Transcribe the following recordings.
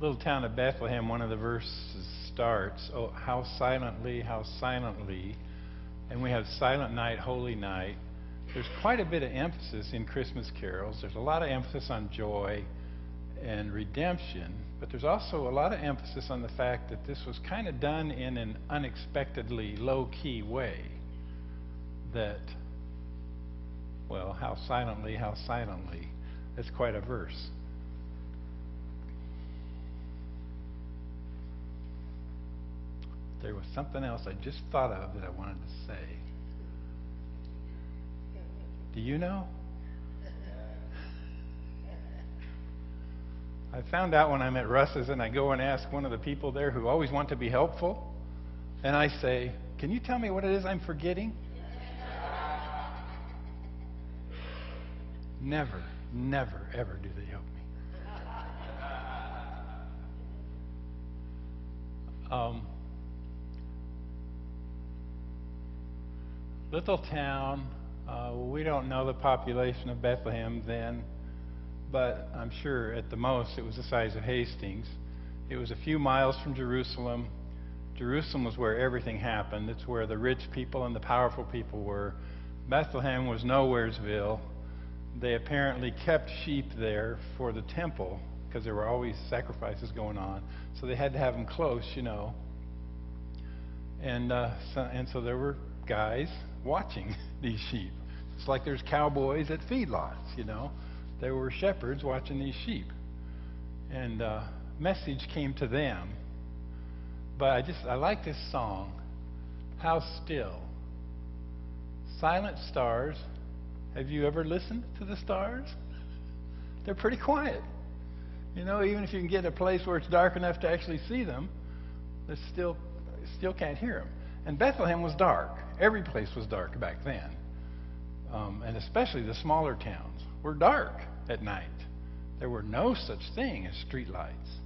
little town of Bethlehem, one of the verses starts, "Oh, how silently," and we have Silent Night, Holy Night. There's quite a bit of emphasis in Christmas carols. There's a lot of emphasis on joy and redemption, but there's also a lot of emphasis on the fact that this was kind of done in an unexpectedly low-key way. That, well, how silently, that's quite a verse. There was something else I just thought of that I wanted to say. Do you know? I found out when I'm at Russ's and I go and ask one of the people there who always want to be helpful, and I say, "Can you tell me what it is I'm forgetting?" Never, ever do they help me. Little town. We don't know the population of Bethlehem then, but I'm sure at the most it was the size of Hastings. It was a few miles from Jerusalem. Jerusalem was where everything happened. It's where the rich people and the powerful people were. Bethlehem was Nowheresville. They apparently kept sheep there for the temple because there were always sacrifices going on. So they had to have them close, you know. And so there were guys watching these sheep. It's like there's cowboys at feedlots, you know. There were shepherds watching these sheep. And message came to them. But I like this song, "How Still." Silent stars. Have you ever listened to the stars? They're pretty quiet. You know, even if you can get a place where it's dark enough to actually see them, they still can't hear them. And Bethlehem was dark. Every place was dark back then. And especially the smaller towns were dark at night. There were no such thing as street lights.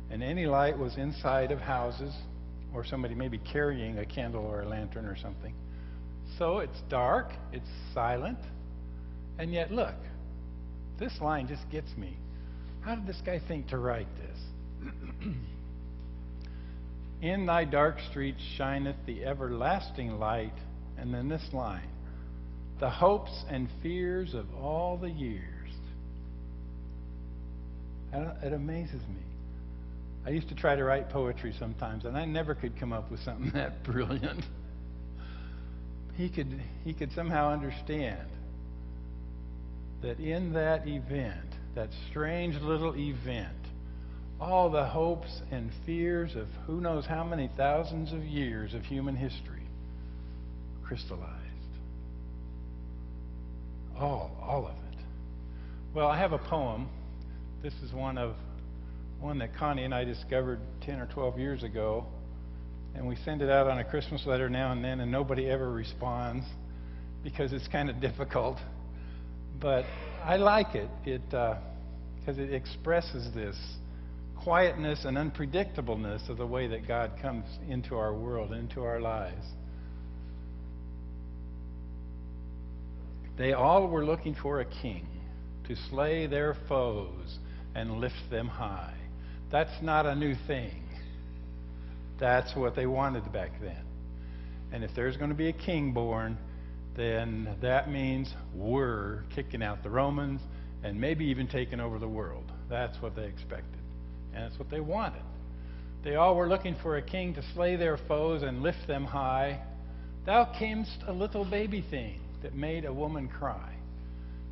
And any light was inside of houses or somebody maybe carrying a candle or a lantern or something. So it's dark, it's silent, and yet look, this line just gets me. How did this guy think to write this? "In thy dark streets shineth the everlasting light," and then this line, "the hopes and fears of all the years." It amazes me. I used to try to write poetry sometimes, and I never could come up with something that brilliant. He could somehow understand that in that event, that strange little event, all the hopes and fears of who knows how many thousands of years of human history crystallized. All of it. Well, I have a poem. This is one that Connie and I discovered 10 or 12 years ago, and we send it out on a Christmas letter now and then, and nobody ever responds because it's kind of difficult. But I like it because it expresses this quietness and unpredictableness of the way that God comes into our world, into our lives. They all were looking for a king to slay their foes and lift them high. That's not a new thing. That's what they wanted back then. And if there's going to be a king born, then that means we're kicking out the Romans and maybe even taking over the world. That's what they expected. And that's what they wanted. They all were looking for a king to slay their foes and lift them high. Thou camest a little baby thing that made a woman cry.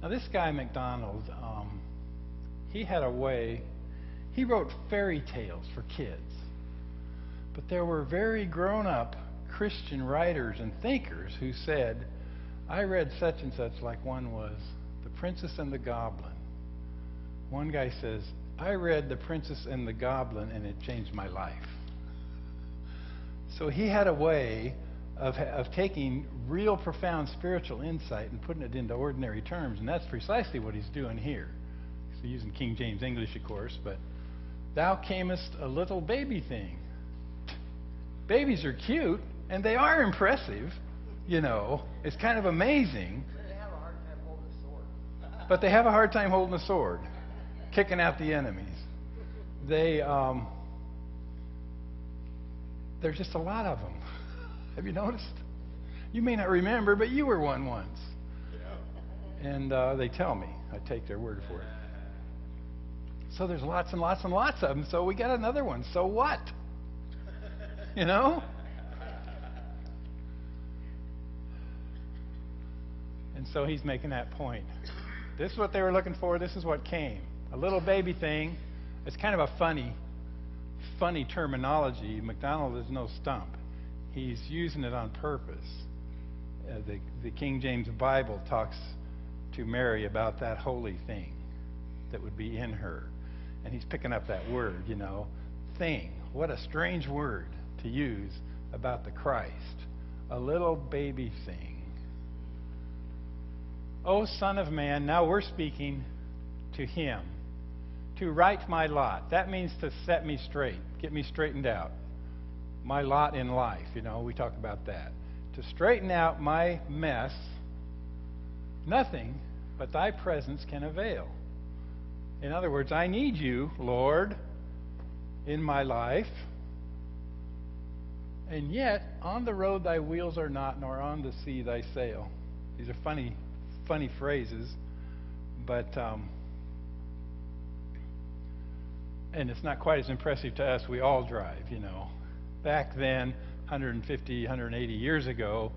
Now this guy MacDonald, he had a way, he wrote fairy tales for kids. But there were very grown-up Christian writers and thinkers who said, I read such and such, like one was The Princess and the Goblin. One guy says, I read The Princess and the Goblin and it changed my life. So he had a way of taking real profound spiritual insight and putting it into ordinary terms, and that's precisely what he's doing here. He's using King James English, of course, but thou camest a little baby thing. Babies are cute, and they are impressive, you know. It's kind of amazing. They have a hard time holding a sword. But they have a hard time holding a sword, kicking out the enemies. they there's just a lot of them. Have you noticed? You may not remember, but you were one once. Yeah. And they tell me. I take their word for it. So there's lots and lots and lots of them. So we got another one. So what? You know? And so he's making that point. This is what they were looking for. This is what came. A little baby thing. It's kind of a funny terminology. MacDonald is no stump. He's using it on purpose. The King James Bible talks to Mary about that holy thing that would be in her. And he's picking up that word, thing. What a strange word to use about the Christ. A little baby thing. O Son of Man, now we're speaking to him. To right my lot. That means to set me straight, get me straightened out. My lot in life, we talk about that. To straighten out my mess, nothing but thy presence can avail. In other words, I need you, Lord, in my life. And yet, on the road thy wheels are not, nor on the sea thy sail. These are funny phrases, but and it's not quite as impressive to us. We all drive, Back then, 150, 180 years ago,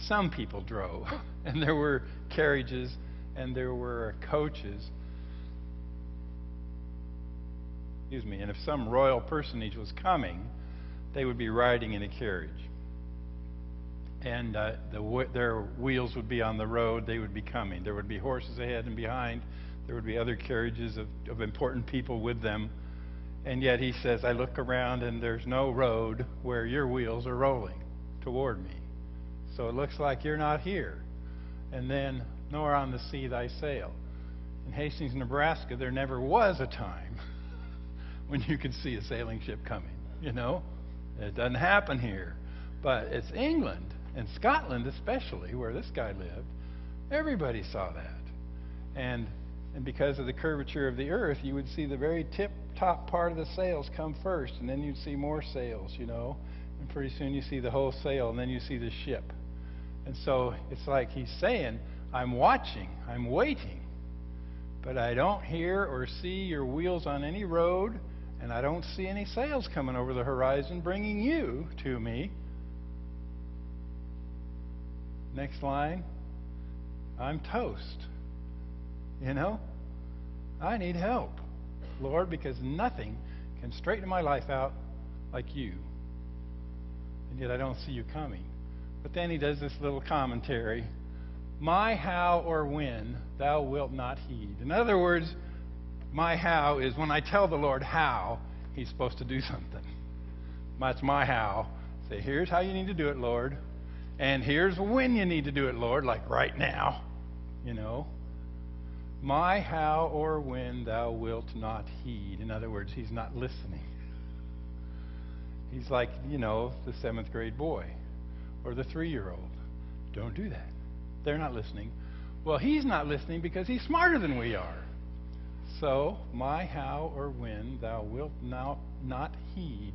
some people drove, and there were carriages and there were coaches. And if some royal personage was coming, they would be riding in a carriage. And their wheels would be on the road. They would be coming. There would be horses ahead and behind. There would be other carriages of important people with them. And yet he says, I look around and there's no road where your wheels are rolling toward me. So it looks like you're not here. And then, nor on the sea thy sail. In Hastings, Nebraska, there never was a time when you could see a sailing ship coming. It doesn't happen here. But it's England and Scotland especially, where this guy lived. Everybody saw that. And because of the curvature of the earth, you would see the very top part of the sails come first, and then you'd see more sails, and pretty soon you see the whole sail, and then you see the ship. And so it's like he's saying, I'm watching, I'm waiting, but I don't hear or see your wheels on any road, and I don't see any sails coming over the horizon bringing you to me. Next line, I'm toast. I need help, Lord, because nothing can straighten my life out like you. And yet I don't see you coming. But then he does this little commentary. My how or when thou wilt not heed. In other words, my how is when I tell the Lord how he's supposed to do something. That's my how. Say, here's how you need to do it, Lord. And here's when you need to do it, Lord, like right now. My how or when thou wilt not heed. In other words, he's not listening. He's like, the 7th grade boy or the 3-year-old. Don't do that. They're not listening. Well, he's not listening because he's smarter than we are. So, my how or when thou wilt not heed,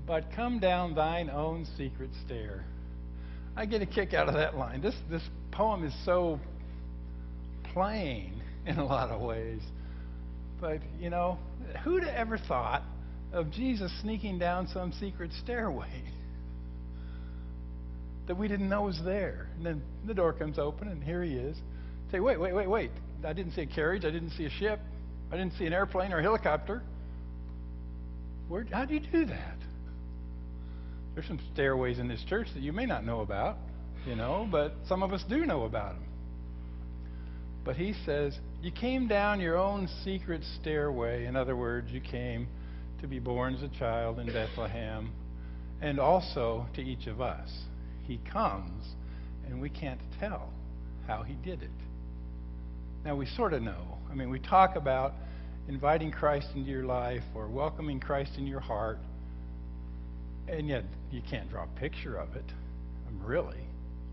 but come down thine own secret stair. I get a kick out of that line. This poem is so plain in a lot of ways. But, who'd have ever thought of Jesus sneaking down some secret stairway that we didn't know was there? And then the door comes open, and here he is. Say, wait. I didn't see a carriage. I didn't see a ship. I didn't see an airplane or a helicopter. How'd you do that? There's some stairways in this church that you may not know about, but some of us do know about them. But he says, you came down your own secret stairway. In other words, you came to be born as a child in Bethlehem, and also to each of us. He comes, and we can't tell how he did it. Now, we sort of know. We talk about inviting Christ into your life or welcoming Christ in your heart, and yet you can't draw a picture of it, really.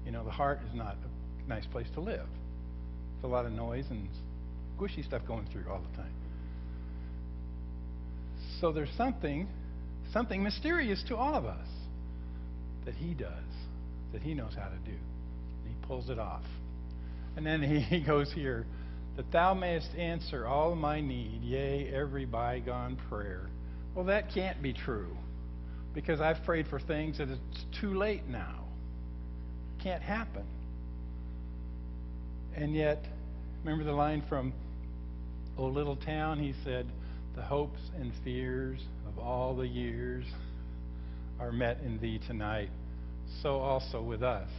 The heart is not a nice place to live. There's a lot of noise and squishy stuff going through all the time. So there's something mysterious to all of us that he does, that he knows how to do. And he pulls it off. And then he goes here, that thou mayest answer all my need, yea, every bygone prayer. Well, that can't be true, because I've prayed for things that it's too late now. Can't happen. And yet, remember the line from O Little Town? He said, the hopes and fears of all the years are met in thee tonight. So also with us.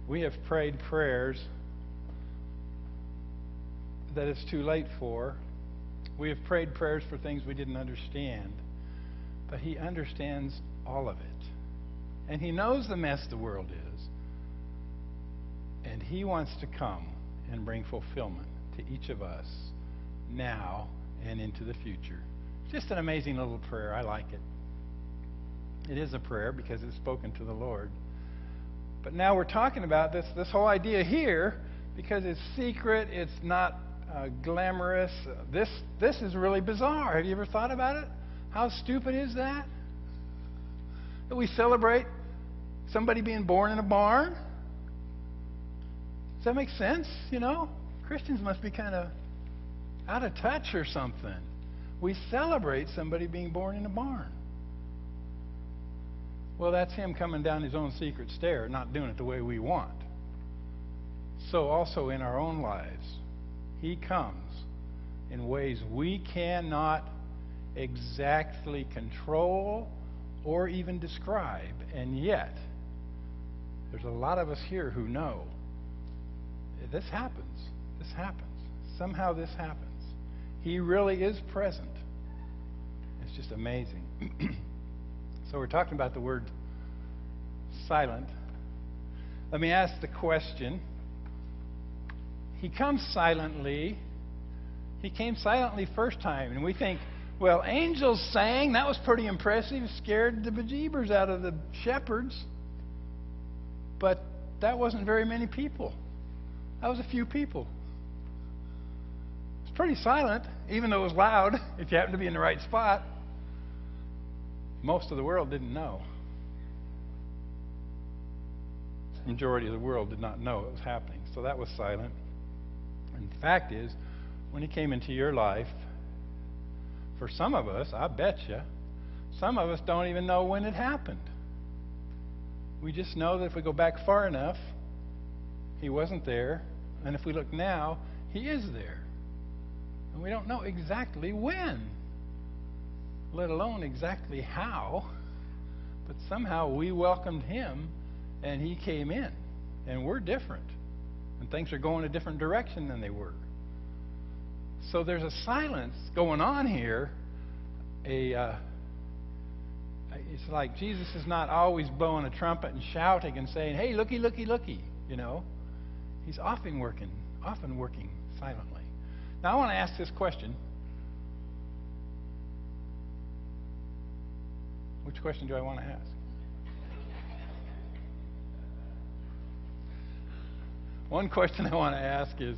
We have prayed prayers that it's too late for. We have prayed prayers for things we didn't understand. But he understands all of it. And he knows the mess the world is. And he wants to come and bring fulfillment to each of us now and into the future. Just an amazing little prayer. I like it. It is a prayer because it's spoken to the Lord. But now we're talking about this whole idea here because it's secret. It's not glamorous. This is really bizarre. Have you ever thought about it? How stupid is that? That we celebrate somebody being born in a barn? Does that make sense? You know, Christians must be kind of out of touch or something. We celebrate somebody being born in a barn. Well, that's him coming down his own secret stair, not doing it the way we want. So also in our own lives, he comes in ways we cannot exactly control or even describe. And yet, there's a lot of us here who know this happens. This happens. Somehow this happens. He really is present. It's just amazing. So we're talking about the word silent. Let me ask the question. He comes silently. He came silently first time. And we think, well, angels sang. That was pretty impressive. Scared the bejeebers out of the shepherds. But that wasn't very many people. That was a few people. It's pretty silent, even though it was loud, if you happen to be in the right spot. Most of the world didn't know. The majority of the world did not know it was happening. So that was silent. And the fact is, when he came into your life, for some of us, I bet you, some of us don't even know when it happened. We just know that if we go back far enough, he wasn't there. And if we look now, he is there. And we don't know exactly when, let alone exactly how. But somehow we welcomed him, and he came in. And we're different. And things are going a different direction than they were. So there's a silence going on here. It's like Jesus is not always blowing a trumpet and shouting and saying, hey, looky, looky, looky, you know. He's often working silently. Now I want to ask this question. Which question do I want to ask? One question I want to ask is,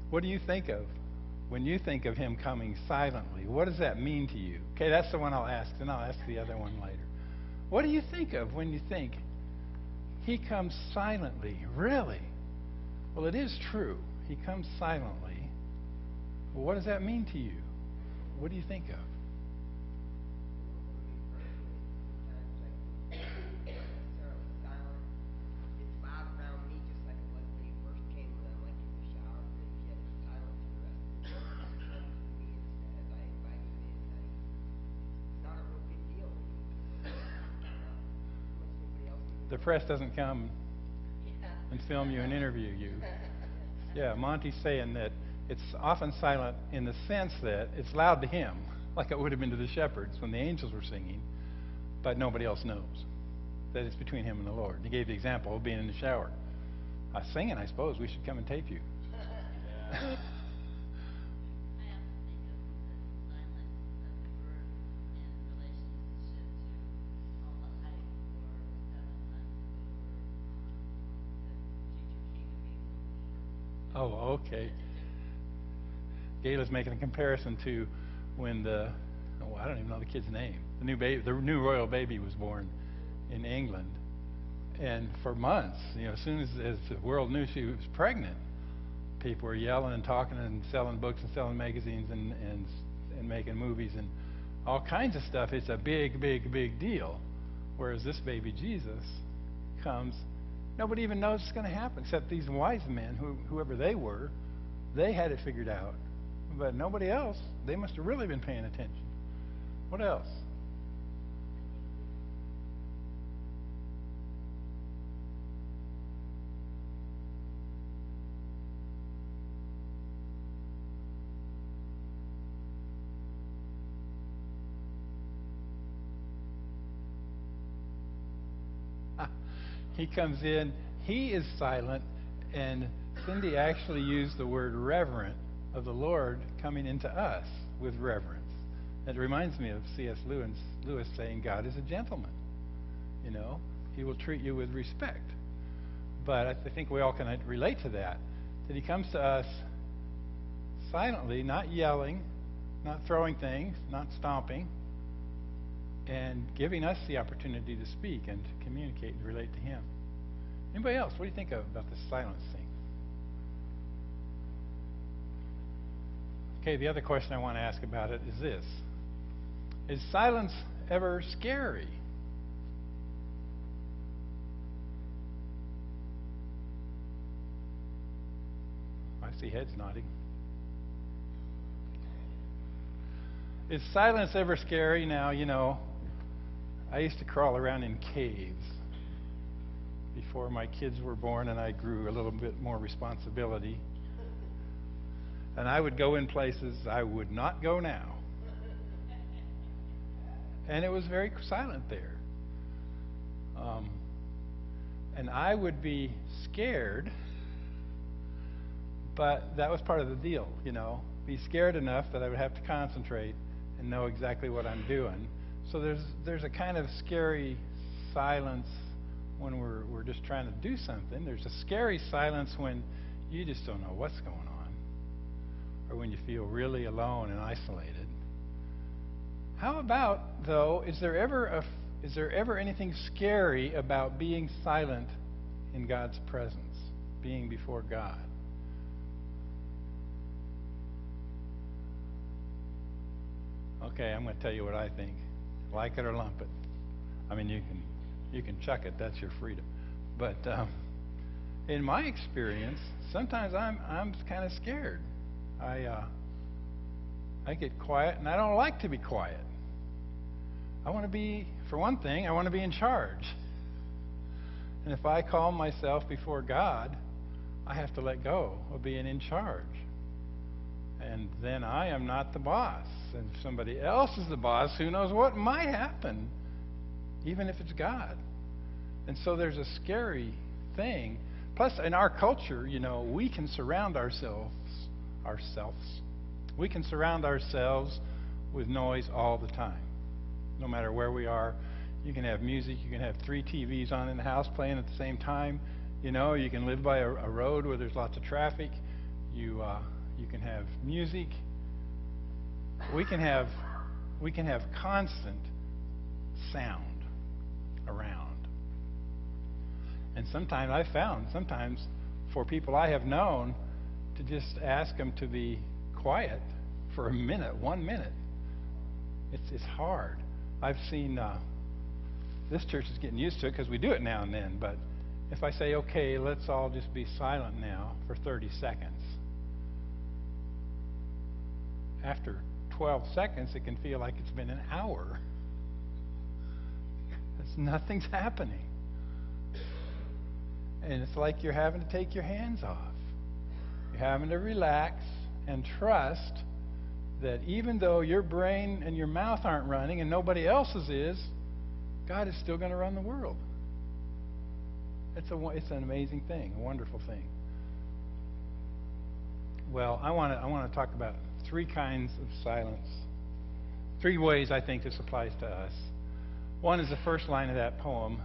what do you think of when you think of him coming silently? What does that mean to you? Okay, that's the one I'll ask, and I'll ask the other one later. What do you think of when you think he comes silently? Really? Well, it is true. He comes silently. Well, what does that mean to you? What do you think of? The press doesn't come and film you and interview you. Yeah, Monty's saying that it's often silent in the sense that it's loud to him, like it would have been to the shepherds when the angels were singing, but nobody else knows that it's between him and the Lord. He gave the example of being in the shower. I was singing, I suppose. We should come and tape you. Yeah. Oh, okay. Gayla's making a comparison to when the oh, I don't even know the kid's name. The new royal baby was born in England. And for months, as soon as the world knew she was pregnant, people were yelling and talking and selling books and selling magazines and making movies and all kinds of stuff. It's a big, big, big deal. Whereas this baby Jesus comes, nobody even knows it's going to happen except these wise men, whoever they were. They had it figured out. But nobody else, they must have really been paying attention. What else? He comes in, he is silent, and Cindy actually used the word reverent of the Lord coming into us with reverence. It reminds me of C.S. Lewis saying, God is a gentleman. He will treat you with respect. But I think we all can relate to that he comes to us silently, not yelling, not throwing things, not stomping, and giving us the opportunity to speak and to communicate and relate to Him. Anybody else? What do you think about this silence thing? Okay, the other question I want to ask about it is this. Is silence ever scary? I see heads nodding. Is silence ever scary? Now, I used to crawl around in caves before my kids were born and I grew a little bit more responsibility. And I would go in places I would not go now. And it was very silent there. And I would be scared, but that was part of the deal, Be scared enough that I would have to concentrate and know exactly what I'm doing. So there's a kind of scary silence when we're just trying to do something. There's a scary silence when you just don't know what's going on, or when you feel really alone and isolated. How about, though, is there ever anything scary about being silent in God's presence, being before God? Okay, I'm going to tell you what I think. Like it or lump it. I mean, you can chuck it. That's your freedom. But in my experience, sometimes I'm kind of scared. I get quiet, and I don't like to be quiet. I want to be, for one thing, I want to be in charge. And if I call myself before God, I have to let go of being in charge. And then I am not the boss. And if somebody else is the boss, who knows what might happen, even if it's God. And so there's a scary thing. Plus, in our culture, we can surround ourselves. We can surround ourselves with noise all the time. No matter where we are, you can have music. You can have 3 TVs on in the house playing at the same time. You can live by a road where there's lots of traffic. You can have music. We can have constant sound around. And sometimes I've found, for people I have known, to just ask them to be quiet for a minute, 1 minute, it's hard. I've seen this church is getting used to it because we do it now and then. But if I say, okay, let's all just be silent now for 30 seconds. After 12 seconds, it can feel like it's been an hour. Nothing's happening. And it's like you're having to take your hands off. You're having to relax and trust that even though your brain and your mouth aren't running and nobody else's is, God is still going to run the world. It's an amazing thing, a wonderful thing. Well, I want to talk about 3 kinds of silence. 3 ways I think this applies to us. One is the first line of that poem.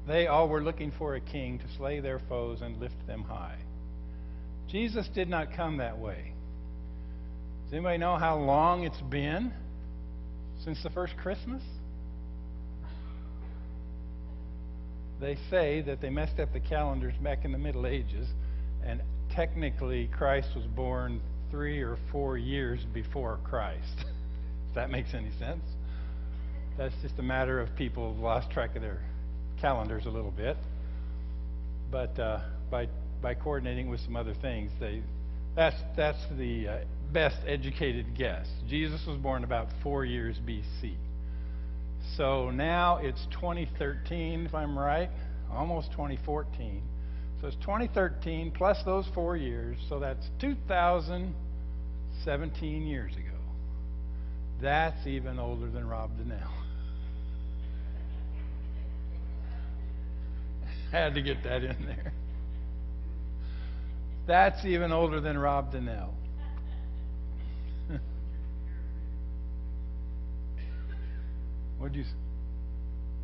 They all were looking for a king to slay their foes and lift them high. Jesus did not come that way. Does anybody know how long it's been Since the first Christmas? They say that they messed up the calendars back in the Middle Ages, and technically Christ was born 3 or 4 years before Christ. If that makes any sense. That's just a matter of people have lost track of their calendars a little bit. But by coordinating with some other things, that's the best educated guess. Jesus was born about 4 years BC. So now it's 2013, if I'm right, almost 2014. So it's 2013 plus those 4 years, so that's 2017 years ago. That's even older than Rob Donnell. Had to get that in there. That's even older than Rob Donnell.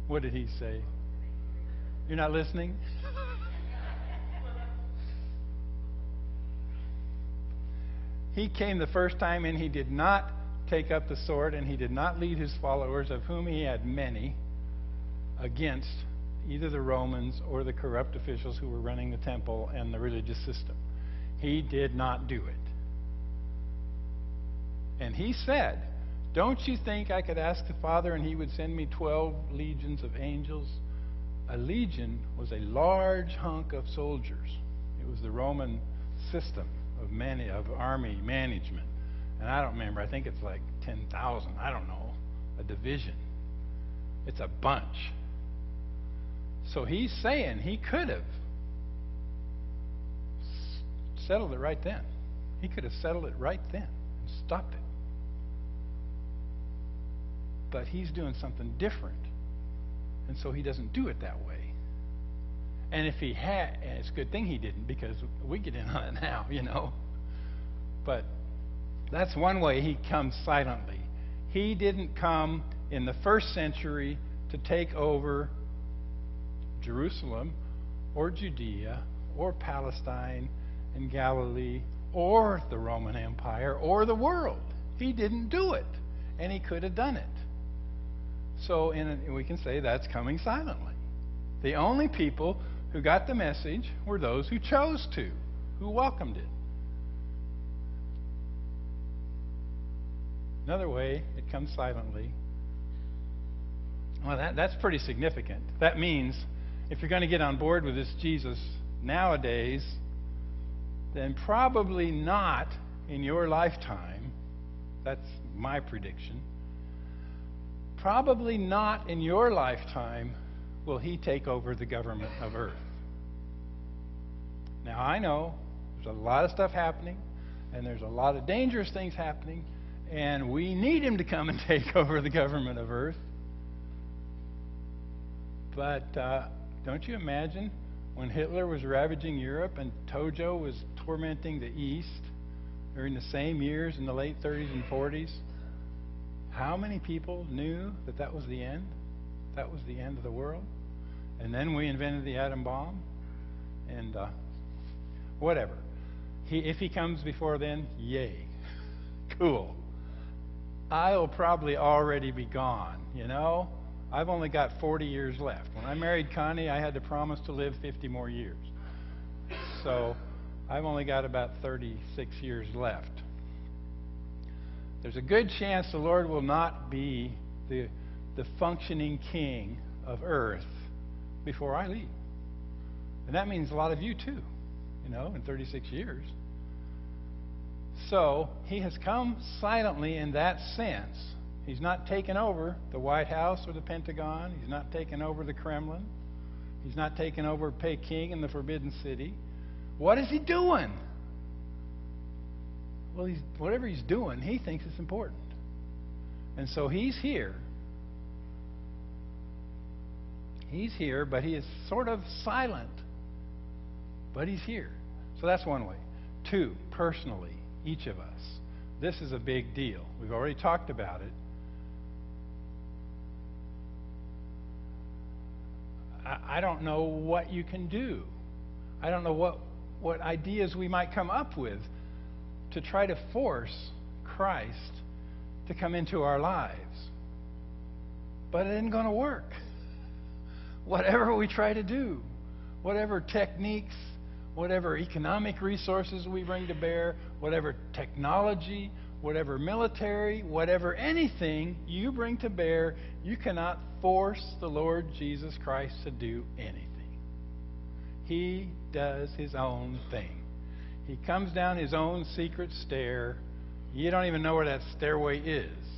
What did he say? You're not listening? He came the first time, and he did not take up the sword, and he did not lead his followers, of whom he had many, against either the Romans or the corrupt officials who were running the temple and the religious system. He did not do it. And he said, "Don't you think I could ask the Father and he would send me 12 legions of angels?" A legion was a large hunk of soldiers. It was the Roman system of army management. And I don't remember, I think it's like 10,000, I don't know, a division. It's a bunch. So he's saying he could have settled it right then. He could have settled it right then and stopped it. But he's doing something different. And so he doesn't do it that way. And if he had, and it's a good thing he didn't, because we get in on it now, you know. But that's one way he comes silently. He didn't come in the first century to take over Jerusalem or Judea or Palestine and Galilee or the Roman Empire or the world. He didn't do it. And he could have done it. So we can say that's coming silently. The only people who got the message were those who chose to, who welcomed it. Another way it comes silently. Well, that's pretty significant. That means if you're going to get on board with this Jesus nowadays, then probably not in your lifetime. That's my prediction. Probably not in your lifetime will he take over the government of earth. Now, I know there's a lot of stuff happening, and there's a lot of dangerous things happening, and we need him to come and take over the government of earth. But don't you imagine when Hitler was ravaging Europe and Tojo was tormenting the East during the same years in the late 30s and 40s? How many people knew that that was the end? That was the end of the world? And then we invented the atom bomb? And whatever. If he comes before then, yay. Cool. I'll probably already be gone, you know? I've only got 40 years left. When I married Connie, I had to promise to live 50 more years. So I've only got about 36 years left. There's a good chance the Lord will not be the functioning king of earth before I leave. And that means a lot of you too, you know, in 36 years. So he has come silently in that sense. He's not taken over the White House or the Pentagon. He's not taken over the Kremlin. He's not taken over Peking and the Forbidden City. What is he doing? Well, whatever he's doing, he thinks it's important. And so he's here. He's here, but he is sort of silent. But he's here. So that's one way. Two, personally, each of us. This is a big deal. We've already talked about it. I don't know what you can do. I don't know what ideas we might come up with to try to force Christ to come into our lives. But it isn't going to work. Whatever we try to do, whatever techniques, whatever economic resources we bring to bear, whatever technology, whatever military, whatever anything you bring to bear, you cannot force the Lord Jesus Christ to do anything. He does His own thing. He comes down His own secret stair. You don't even know where that stairway is.